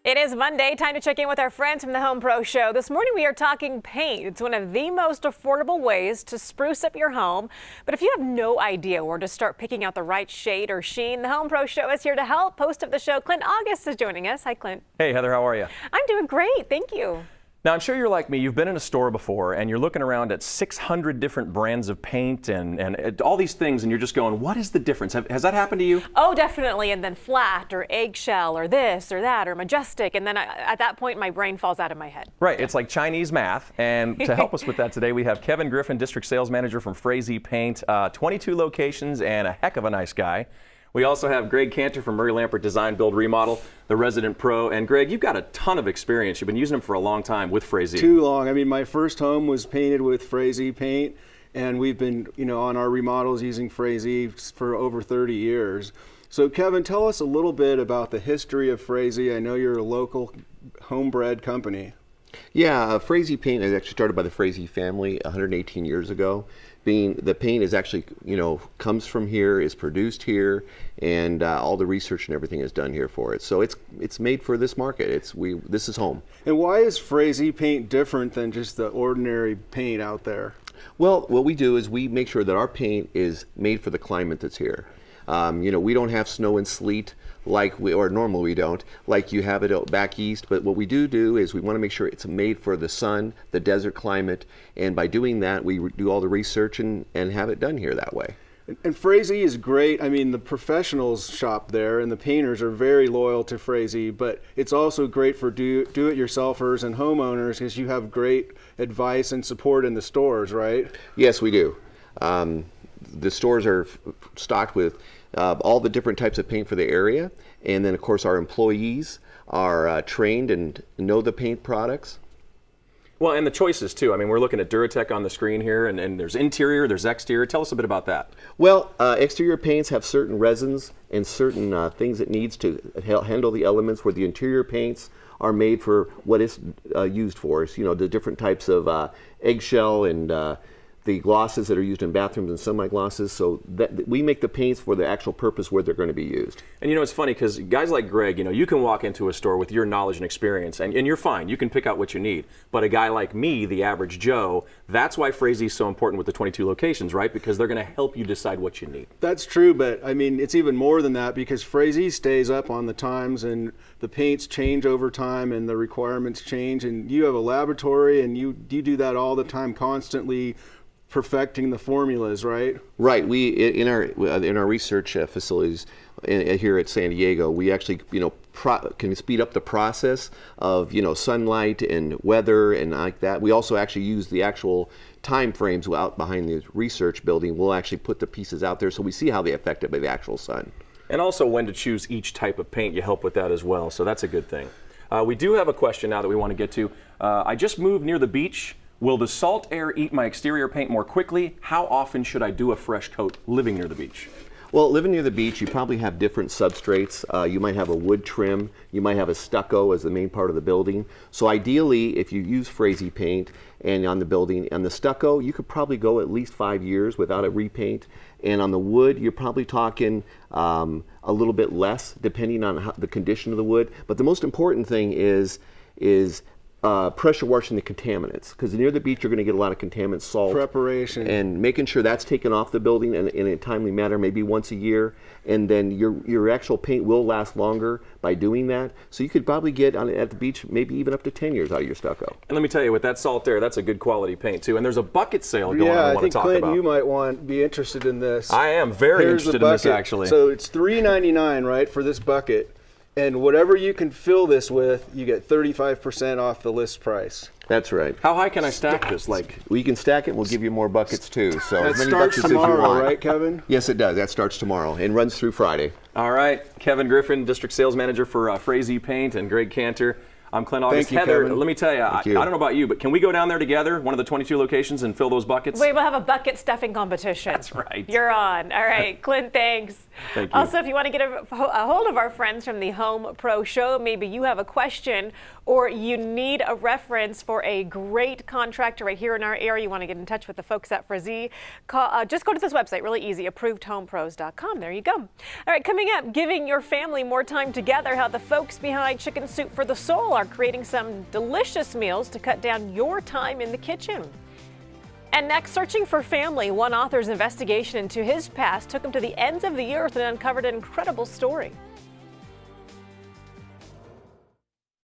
It is Monday, time to check in with our friends from the Home Pro Show. This morning we are talking paint. It's one of the most affordable ways to spruce up your home. But if you have no idea where to start picking out the right shade or sheen, the Home Pro Show is here to help. Host of the show, Clint August, is joining us. Hi, Clint. Hey, Heather, how are you? I'm doing great, thank you. Now, I'm sure you're like me. You've been in a store before and you're looking around at 600 different brands of paint and all these things, and you're just going, what is the difference? Has that happened to you? Oh, definitely. And then flat or eggshell or this or that or majestic. And then at that point, my brain falls out of my head. Right. It's like Chinese math. And to help us with that today, we have Kevin Griffin, District Sales Manager from Frazee Paint, 22 locations and a heck of a nice guy. We also have Greg Cantor from Murray Lampert Design, Build, Remodel, the resident pro. And Greg, you've got a ton of experience. You've been using them for a long time with Frazee. Too long. I mean, my first home was painted with Frazee paint, and we've been, on our remodels using Frazee for over 30 years. So Kevin, tell us a little bit about the history of Frazee. I know you're a local homebred company. Yeah, Frazee paint is actually started by the Frazee family 118 years ago. The paint is actually, comes from here, is produced here, and all the research and everything is done here for it. So it's made for this market. This is home. And why is Frazee paint different than just the ordinary paint out there? Well, what we do is we make sure that our paint is made for the climate that's here. We don't have snow and sleet or normally we don't, like you have it back east, but what we do is we want to make sure it's made for the sun, the desert climate, and by doing that, we do all the research and have it done here that way. And Frazee is great. I mean, the professionals shop there and the painters are very loyal to Frazee, but it's also great for do-it-yourselfers and homeowners because you have great advice and support in the stores, right? Yes, we do. The stores are stocked with all the different types of paint for the area, and then of course our employees are trained and know the paint products. Well, and the choices too. I mean, we're looking at Duratec on the screen here, and there's interior, there's exterior. Tell us a bit about that. Well, exterior paints have certain resins and certain things it needs to handle the elements, where the interior paints are made for what it's used for. So, the different types of eggshell and the glosses that are used in bathrooms and semi-glosses, so that we make the paints for the actual purpose where they're going to be used. And it's funny because guys like Greg, you can walk into a store with your knowledge and experience and you're fine. You can pick out what you need. But a guy like me, the average Joe, that's why Frazee is so important with the 22 locations, right? Because they're going to help you decide what you need. That's true, but I mean, it's even more than that because Frazee stays up on the times and the paints change over time and the requirements change, and you have a laboratory and you do that all the time, constantly perfecting the formulas, right? Right. We in our research facilities here at San Diego, we actually can speed up the process of sunlight and weather and like that. We also actually use the actual time frames out behind the research building. We'll actually put the pieces out there so we see how they're affected by the actual sun. And also when to choose each type of paint, you help with that as well. So that's a good thing. We do have a question now that we want to get to. I just moved near the beach. Will the salt air eat my exterior paint more quickly? How often should I do a fresh coat living near the beach? Well, living near the beach, you probably have different substrates. You might have a wood trim. You might have a stucco as the main part of the building. So ideally, if you use Frazee paint and on the building, and the stucco, you could probably go at least 5 years without a repaint. And on the wood, you're probably talking a little bit less, depending on the condition of the wood. But the most important thing is pressure washing the contaminants, because near the beach you're going to get a lot of contaminants, salt. Preparation. And making sure that's taken off the building in a timely manner, maybe once a year, and then your actual paint will last longer by doing that. So you could probably get at the beach maybe even up to 10 years out of your stucco. And let me tell you, with that salt air, that's a good quality paint too. And there's a bucket sale going on I want to talk Clint, about. you might be interested in this. I am very interested in this actually. So it's $3.99, right, for this bucket. And whatever you can fill this with, you get 35% off the list price. That's right. How high can I stack this? We can stack it. We'll give you more buckets too. So that as many starts buckets tomorrow, as you want. Right, Kevin? Yes, it does. That starts tomorrow and runs through Friday. All right, Kevin Griffin, District Sales Manager for Frazee Paint, and Greg Cantor. I'm Clint August. Thank you, Heather, Kevin. let me tell you, I you. don't know about you, but can we go down there together, one of the 22 locations, and fill those buckets? We will have a bucket stuffing competition. That's right. You're on. All right, Clint, thanks. Thank you. Also, if you want to get a hold of our friends from the Home Pro Show, maybe you have a question or you need a reference for a great contractor right here in our area, you want to get in touch with the folks at Frazee, just go to this website, really easy, approvedhomepros.com. There you go. All right, coming up, giving your family more time together, how the folks behind Chicken Soup for the Soul are creating some delicious meals to cut down your time in the kitchen. And next, searching for family, one author's investigation into his past took him to the ends of the earth and uncovered an incredible story.